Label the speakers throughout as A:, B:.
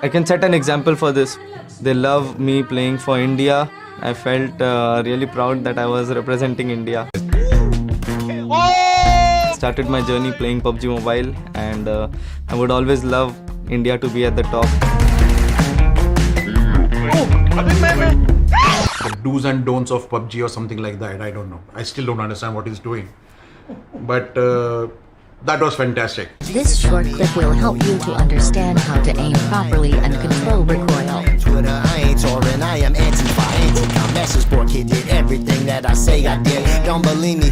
A: I can set an example for this. They love me playing for India. I felt really proud that I was representing India. Started my journey playing PUBG Mobile, and I would always love India to be at the top.
B: The do's and don'ts of PUBG or something like that, I don't know. I still don't understand what he's doing. But that was fantastic.
C: This short clip will help you to understand how to aim properly and control recoil.
D: Twitter, I ain't touring, I am anti-fi, anti-com. Message board kid did everything that I say I did. Don't believe me.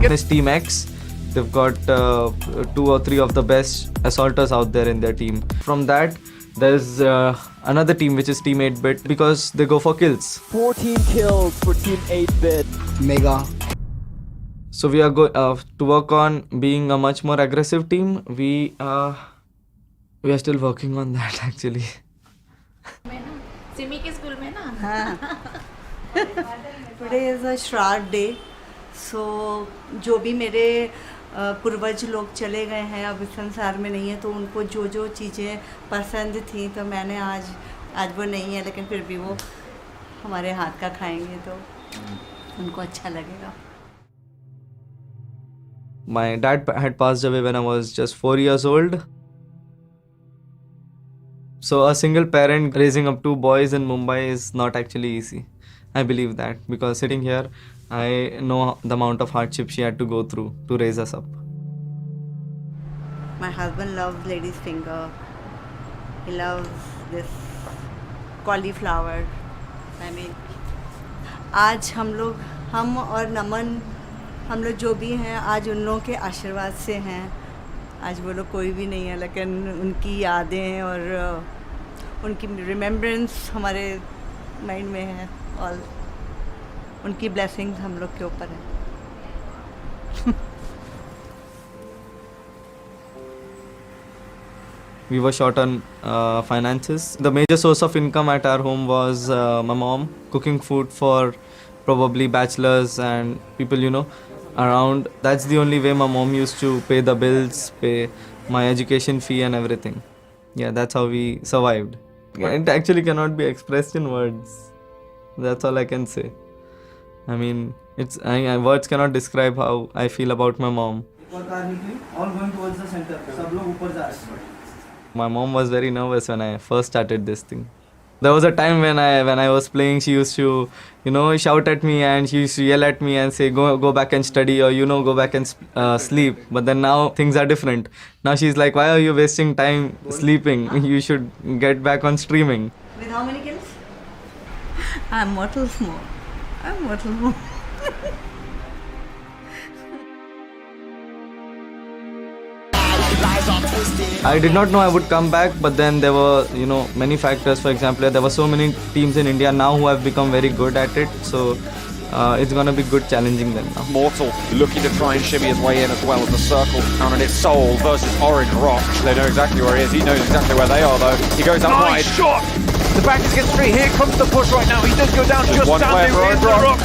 A: This Team X, they've got 2 or 3 of the best assaulters out there in their team. From that, there's another team which is Team 8-Bit because they go for kills.
E: 14 kills for Team 8-Bit.
D: Mega.
A: So we are going to work on being a much more aggressive team. We are still working on that actually.
F: Simi के school में ना
G: today is a श्राद्ध day so जो भी मेरे पूर्वज लोग चले गए हैं अब इस संसार में नहीं है तो उनको जो जो चीज़ें पसंद थी तो मैंने आज वो नहीं है लेकिन फिर भी वो हमारे हाथ का खाएंगे तो उनको अच्छा लगेगा.
A: My dad had passed away when I was just 4 years old. So a single parent raising up 2 boys in Mumbai is not actually easy. I believe that because sitting here, I know the amount of hardship she had to go through to raise us up.
G: My husband loves lady's finger. He loves this cauliflower. I mean, आज हम और नमन हम लोग जो भी हैं आज उन लोगों के आशीर्वाद से हैं. आज वो लोग कोई भी नहीं है लेकिन उनकी यादें और उनकी रिमेम्बरेंस हमारे माइंड में है और उनकी ब्लेसिंग्स हम लोग के ऊपर है.
A: We were short on finances. The major source of income at our home was my mom cooking food for probably bachelors and people, around. That's the only way my mom used to pay the bills, pay my education fee and everything. Yeah, that's how we survived. It actually cannot be expressed in words. That's all I can say. I mean, words cannot describe how I feel about my mom.
E: All going towards the center. सब लोग ऊपर जा रहे हैं.
A: My mom was very nervous when I first started this thing. There was a time when I was playing, she used to, shout at me and she used to yell at me and say, go back and study or, go back and sleep. But then now things are different. Now she's like, why are you wasting time sleeping? You should get back on streaming.
G: With how many kills?
F: I'm mortal small.
A: I did not know I would come back, but then there were, many factors. For example, there were so many teams in India now who have become very good at it. So it's going to be good challenging them now.
H: Mortal looking to try and shimmy his way in as well as the circle down and it's Soul versus Orange Rock. They know exactly where he is. He knows exactly where they are though. He goes up wide.
I: Shot! The back is against 3. Here comes the push right now. He does go down just
H: one player for
I: standing in
H: Orange
I: the
H: Rock.
I: rock.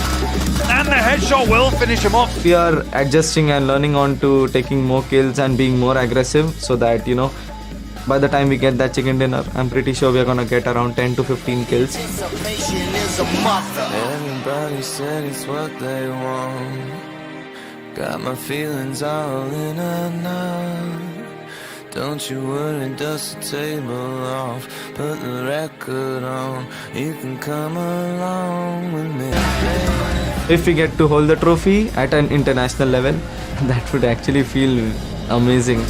I: And the headshot will finish him off.
A: We are adjusting and learning on to taking more kills and being more aggressive so that, by the time we get that chicken dinner, I'm pretty sure we're going to get around 10 to 15 kills.
J: Everybody said it's what they want. Got my feelings all in a knot. Don't you worry, dust the table off. Put the record on. You can come along with me.
A: If we get to hold the trophy at an international level, that would actually feel amazing.